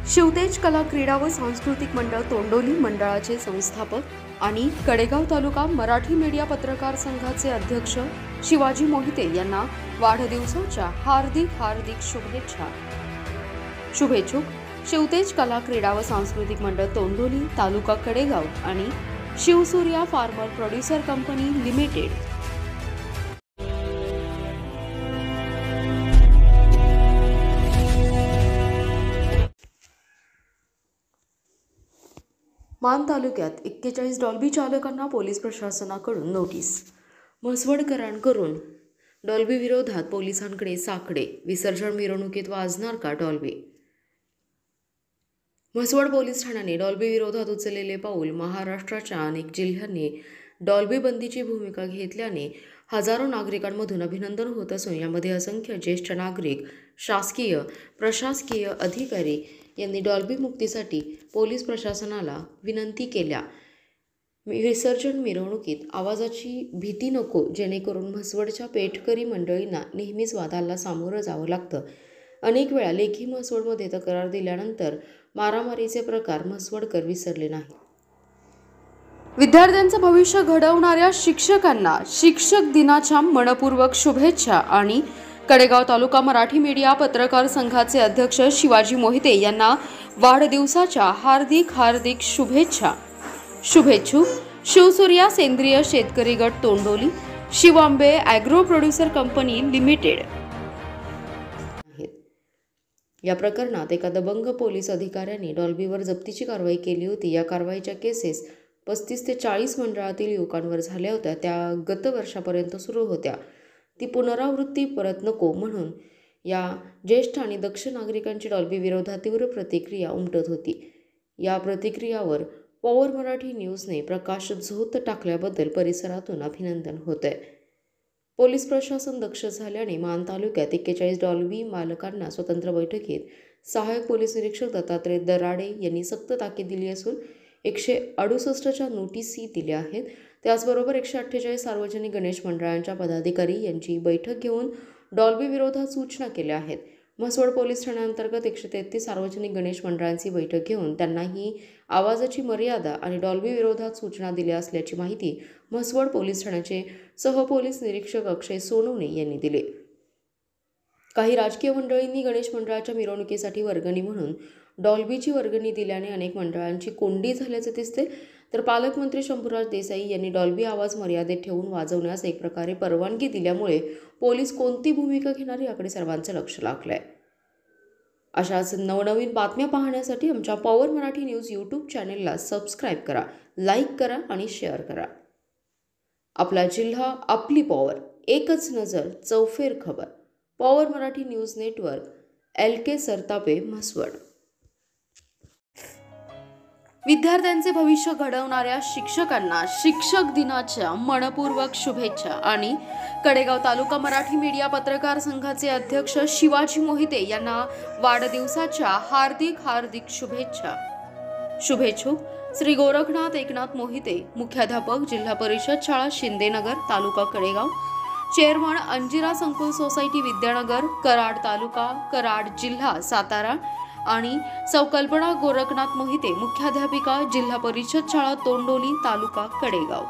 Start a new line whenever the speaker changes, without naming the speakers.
शिवतेज कला क्रीडा व सांस्कृतिक मंडळ तोंडोली मंडळाचे संस्थापक आणि कडेगाव तालुका मराठी मीडिया पत्रकार संघाचे अध्यक्ष शिवाजी मोहिते यांना वाढदिवसाच्या हार्दिक शुभेच्छा। शुभेच्छुक शिवतेज कला क्रीडा व सांस्कृतिक मंडळ तोंडोली तालुका कडेगाव आणि शिवसूर्या फार्मर प्रोड्युसर कंपनी लिमिटेड। मान तालुक्यात 41 डॉल्बी चालकांना पोलीस प्रशासनाकडून नोटीस। म्हसवडकरांकडून डॉल्बी विरोधात पोलिसांकडे साकडे। विसर्जन मिरवणुकीत वाजणार का डॉल्बी? म्हसवड पोलीस ठाण्याने डॉल्बी विरोधात उचललेले पाऊल महाराष्ट्राच्या अनेक जिल्ह्यांनी डॉल्बी बंदीची भूमिका घेतल्याने हजारो नागरिकांमधून अभिनंदन होत असून यामध्ये असंख्य ज्येष्ठ नागरिक, शासकीय, प्रशासकीय अधिकारी यांनी डॉल्बी मुक्तीसाठी पोलीस प्रशासनाला विनंती केल्या। विसर्जन मिरवणुकीत आवाजाची भीती नको, जेणेकरून म्हसवडच्या पेठकरी मंडळींना नेहमीच वादाला सामोरं जावं लागतं। अनेक वेळा लेखी म्हसवडमध्ये तक्रार दिल्यानंतर मारामारीचे प्रकार म्हसवडकर विसरले नाही। विद्यार्थ्यांचं भविष्य घडवणाऱ्या शिक्षकांना शिक्षक दिनाच्या मनपूर्वक शुभेच्छा आणि कडेगाव तालुका मराठी मीडिया पत्रकार संघाचे अध्यक्ष शिवाजी मोहिते यांना वाढदिवसाच्या हार्दिक शुभेच्छा। शुभेच्छुक शिवसूर्या सेंद्रिय शेतकरी गट तोंडोली, शिवांबे ॲग्रो प्रोड्युसर कंपनी लिमिटेड। या प्रकरणात एका दबंग पोलीस अधिकाऱ्यांनी डॉल्बीवर जप्तीची कारवाई केली होती। या कारवाईच्या केसेस 35 ते 40 मंडळातील युवकांवर झाल्या होत्या। त्या गत वर्षापर्यंत सुरू होत्या। ती पुनरावृत्ती परत नको म्हणून या ज्येष्ठ आणि दक्ष नागरिकांची डॉल्बी विरोधात तीव्र प्रतिक्रिया उमटत होती। या प्रतिक्रियावर पॉवर मराठी न्यूजने प्रकाश झोत टाकल्याबद्दल परिसरातून अभिनंदन होतंय। पोलीस प्रशासन दक्ष झाल्याने मान तालुक्यात 41 डॉल्बी मालकांना स्वतंत्र बैठकीत सहाय्यक पोलीस निरीक्षक दत्तात्रय दराडे यांनी सक्त ताकीद दिली असून 168च्या नोटीसी दिल्या आहेत। त्याचबरोबर 148 सार्वजनिक गणेश मंडळांच्या पदाधिकारी यांची बैठक घेऊन डॉल्बी विरोधात सूचना केल्या आहेत। म्हसवड पोलीस ठाण्याअंतर्गत 133 सार्वजनिक गणेश मंडळांची बैठक घेऊन त्यांना ही आवाजाची मर्यादा आणि डॉल्बी विरोधात सूचना दिल्या असल्याची माहिती म्हसवड पोलीस ठाण्याचे सहपोलीस निरीक्षक अक्षय सोनवणे यांनी दिली। काही राजकीय मंडळींनी गणेश मंडळाच्या मिरवणुकीसाठी वर्गणी म्हणून डॉल्बीची वर्गणी दिल्याने अनेक मंडळांची कोंडी झाल्याचे दिसते। तर पालकमंत्री शंभूराज देसाई यांनी डॉल्बी आवाज मर्यादेत ठेवून वाजवण्यास एक प्रकारे परवानगी दिल्यामुळे पोलीस कोणती भूमिका घेणार याकडे सर्वांचं लक्ष लागलंय। अशाच नवनवीन बातम्या पाहण्यासाठी आमच्या पॉवर मराठी न्यूज यूट्यूब चॅनेलला सबस्क्राईब करा, लाईक करा आणि शेअर करा। आपला जिल्हा, आपली पॉवर, एकच नजर, चौफेर खबर। Power Marathi news network, LK Sartape, Mhaswad. विद्यार्थ्यांचे भविष्य घडवणाऱ्या शिक्षकांना शिक्षक दिनाच्या मनपूर्वक शुभेच्छा आणि कडेगाव तालुका मराठी मीडिया पत्रकार संघाचे अध्यक्ष शिवाजी मोहिते यांना वाढदिवसाच्या हार्दिक शुभेच्छा। शुभेच्छुक श्री गोरखनाथ एकनाथ मोहिते, मुख्याध्यापक, जिल्हा परिषद शाळा शिंदेनगर, तालुका कडेगाव, चेअरमन अंजिरा संकुल सोसायटी विद्यानगर, कराड तालुका, कराड जिल्हा सातारा आणि सौ कल्पना गोरखनाथ मोहिते, मुख्याध्यापिका, जिल्हा परिषद शाळा तोंडोली, तालुका कडेगाव।